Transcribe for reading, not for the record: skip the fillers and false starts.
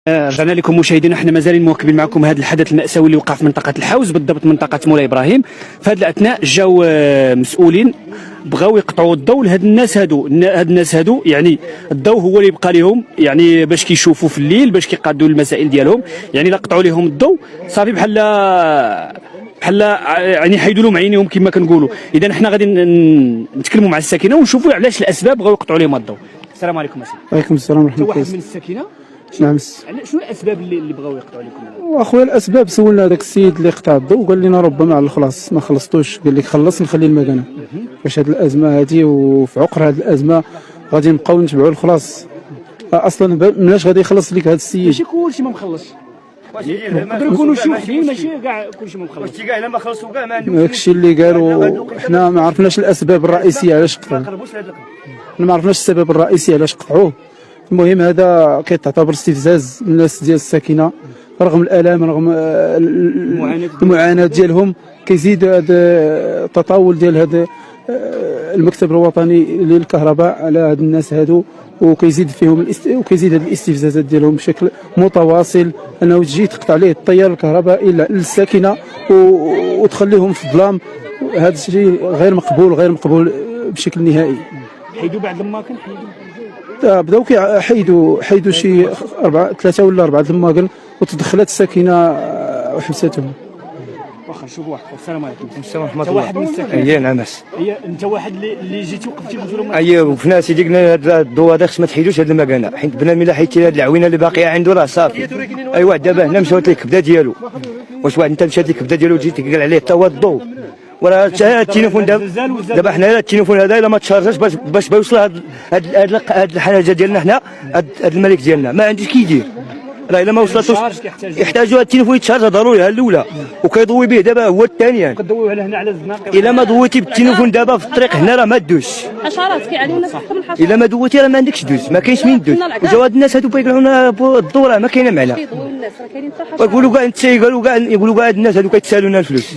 رجعنا لكم مشاهدينا، احنا مازالين مواكبين معكم هذا الحدث المأساوي اللي وقع في منطقة الحوز، بالضبط منطقة مولاي ابراهيم. في هذا الاثناء جاو مسؤولين بغاو يقطعوا الضوء لهاد الناس هادو يعني الضوء هو اللي يبقى لهم، يعني باش كيشوفوا في الليل، باش كيقادوا المسائل ديالهم. يعني لا قطعوا لهم الضوء صافي بحال يعني حيدوا لهم عينيهم كما كنقولوا. اذا حنا غادي نتكلموا مع الساكنه ونشوفوا علاش الاسباب بغاو يقطعوا لهم الضوء. السلام عليكم اسيدي. وعليكم السلام ورحمه الله. واحد من الساكنه. نعم. شنو الاسباب اللي بغاو يقطعوا لكم؟ واخويا الاسباب سولنا هذاك السيد اللي قطع الضوء وقال لنا ربما على الخلاص ما خلصتوش، قال لك خلص نخلي المكانه. فاش هذه الازمه هذه وفي عقر هذه الازمه غادي نبقاو نتبعوا الخلاص. اصلا مناش غادي يخلص لك هذا السيد؟ ماشي كلشي ما مخلص، يقدروا يكونوا شي وحدين ماشي كاع كلشي ما مخلص. واش كاع الا ما خلصوا كاع ما عندهمش داك الشيء اللي قالوا. حنا ما عرفناش الاسباب الرئيسيه علاش قطعوا، حنا ما عرفناش السبب الرئيسي علاش قطعوه. المهم هذا كيتعتبر استفزاز من الناس ديال الساكنه، رغم الالام رغم المعاناه ديالهم. كيزيد هذا التطاول ديال هذا المكتب الوطني للكهرباء على هاد الناس هادو، وكيزيد فيهم وكيزيد هاد الاستفزازات ديالهم بشكل متواصل، انه تجي تقطع عليه التيار الكهربائي للساكنه وتخليهم في الظلام. هذا الشيء غير مقبول بشكل نهائي. حيدوا بعد الماكن، بداو حيدوا شي 3 ولا 4 الماكن، وتدخلت الساكنه وحبستهم. واخا نشوفوا واحد. السلام عليكم. السلام ورحمه الله. انت واحد من الساكنه؟ اييه نعم. انت واحد اللي جيتي وقفتي قلت لهم اييه وفي سيدي قلنا هذا الضوء هذا خص ما تحيدوش هذه المكانه، حيت بنادم الا حيدتي هذه العوينه اللي باقيه عنده راه صافي. ايوا دابا هنا مشات لك الكبده ديالو. واش واحد انت مشات لك الكبده ديالو وجيت تقال عليه حتى هو الضوء؟ وراه التليفون دابا حنا التليفون هذا الا ما تشارجاش باش يوصل هاد الحاجه ديالنا حنا هاد الملك ديالنا ما عندوش كيدير. راه الا ما وصلتوش يحتاجوا التليفون يتشارج ضروري. ها الاولى وكيضوي به دابا هو الثانيه. كضويو على هنا على الزناقه. الا ما ضويتي بالتليفون دابا في الطريق هنا راه ما دوش. حشرات كيعانيونا في الحشرات. الا ما دويتي راه ما عندكش دوز، ما كاينش من دوز. وجاو هاد الناس هادو بغاو يقولوا لنا الضوء راه ما كاينه معنا. كيضويو الناس راه كاينين حتى الحشرات. يقولوا كاع الناس هادو كيتسالونا الفلوس.